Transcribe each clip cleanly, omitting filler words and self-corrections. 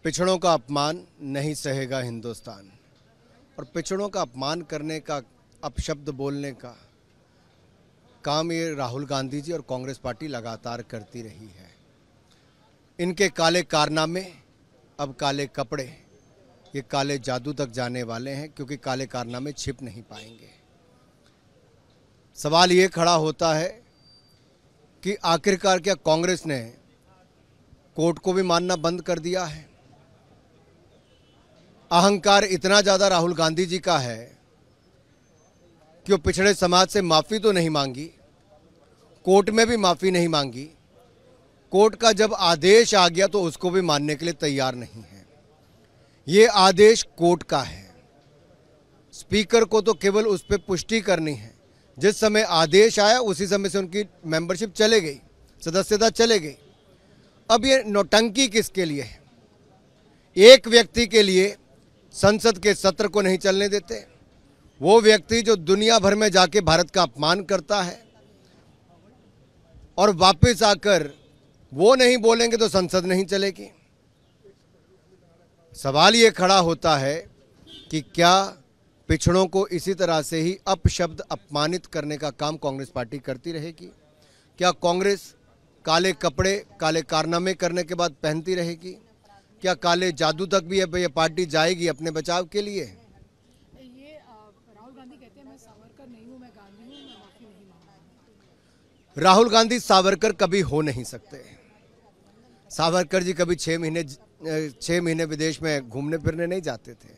पिछड़ों का अपमान नहीं सहेगा हिंदुस्तान। और पिछड़ों का अपमान करने का, अपशब्द बोलने का काम ये राहुल गांधी जी और कांग्रेस पार्टी लगातार करती रही है। इनके काले कारनामे, अब काले कपड़े, ये काले जादू तक जाने वाले हैं, क्योंकि काले कारनामे छिप नहीं पाएंगे। सवाल ये खड़ा होता है कि आखिरकार क्या कांग्रेस ने कोर्ट को भी मानना बंद कर दिया है? अहंकार इतना ज़्यादा राहुल गांधी जी का है कि वो पिछड़े समाज से माफ़ी तो नहीं मांगी, कोर्ट में भी माफ़ी नहीं मांगी, कोर्ट का जब आदेश आ गया तो उसको भी मानने के लिए तैयार नहीं है। ये आदेश कोर्ट का है, स्पीकर को तो केवल उस पर पुष्टि करनी है। जिस समय आदेश आया उसी समय से उनकी मेंबरशिप चले गई, सदस्यता चले गई। अब ये नौटंकी किसके लिए है? एक व्यक्ति के लिए संसद के सत्र को नहीं चलने देते, वो व्यक्ति जो दुनिया भर में जाके भारत का अपमान करता है और वापस आकर वो नहीं बोलेंगे तो संसद नहीं चलेगी। सवाल ये खड़ा होता है कि क्या पिछड़ों को इसी तरह से ही अपशब्द अपमानित करने का काम कांग्रेस पार्टी करती रहेगी? क्या कांग्रेस काले कपड़े, काले कारनामे करने के बाद पहनती रहेगी? क्या काले जादू तक भी ये पार्टी जाएगी अपने बचाव के लिए? राहुल गांधी कहते हैं मैं सावरकर नहीं हूं, मैं गांधी हूं, मैं माफी नहीं मांगूंगा। राहुल गांधी सावरकर कभी हो नहीं सकते। सावरकर जी कभी 6 महीने विदेश में घूमने फिरने नहीं जाते थे।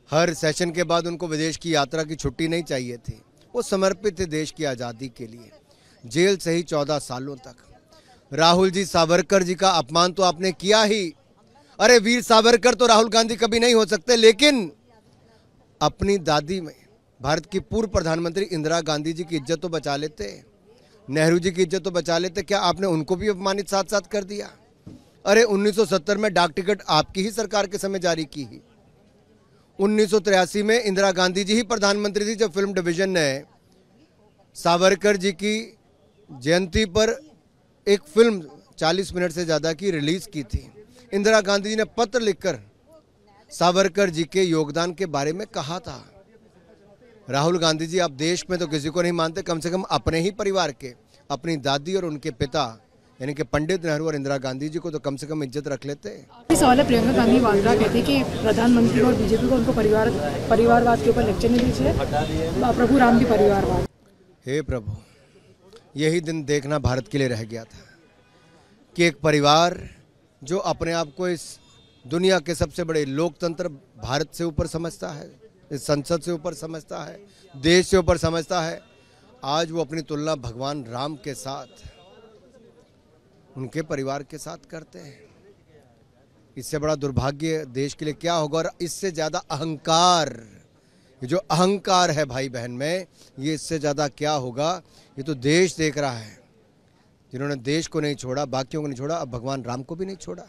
हर सेशन के बाद उनको विदेश की यात्रा की छुट्टी नहीं चाहिए थी। वो समर्पित थे देश की आज़ादी के लिए, जेल से ही 14 सालों तक। राहुल जी, सावरकर जी का अपमान तो आपने किया ही। अरे वीर सावरकर तो राहुल गांधी कभी नहीं हो सकते, लेकिन अपनी दादी में भारत की पूर्व प्रधानमंत्री इंदिरा गांधी जी की इज्जत तो बचा लेते, नेहरू जी की इज्जत तो बचा लेते। क्या आपने उनको भी अपमानित साथ साथ कर दिया? अरे 1970 में डाक टिकट आपकी ही सरकार के समय जारी की ही। 1983 में इंदिरा गांधी जी ही प्रधानमंत्री थी जब फिल्म डिवीजन ने सावरकर जी की जयंती पर एक फिल्म 40 मिनट से ज़्यादा की रिलीज की थी। इंदिरा गांधी जी ने पत्र लिखकर सावरकर जी के योगदान के बारे में कहा था। राहुल गांधी जी, आप देश में तो किसी को नहीं मानते, कम से कम अपने ही परिवार के, अपनी दादी और उनके पिता यानी कि पंडित नेहरू और इंदिरा गांधी जी को तो कम से कम इज्जत रख लेते। सवाल है, प्रियंका गांधी वाड्रा कहती कि प्रधानमंत्री और बीजेपी को उनको परिवारवाद के ऊपर लेक्चर नहीं दीजिए, प्रभु राम की परिवारवाद। हे प्रभु, यही दिन देखना भारत के लिए रह गया था कि एक परिवार जो अपने आप को इस दुनिया के सबसे बड़े लोकतंत्र भारत से ऊपर समझता है, इस संसद से ऊपर समझता है, देश से ऊपर समझता है, आज वो अपनी तुलना भगवान राम के साथ, उनके परिवार के साथ करते हैं। इससे बड़ा दुर्भाग्य देश के लिए क्या होगा? और इससे ज़्यादा अहंकार, ये जो अहंकार है भाई बहन में, ये इससे ज़्यादा क्या होगा? ये तो देश देख रहा है। जिन्होंने देश को नहीं छोड़ा, बाकियों को नहीं छोड़ा, अब भगवान राम को भी नहीं छोड़ा।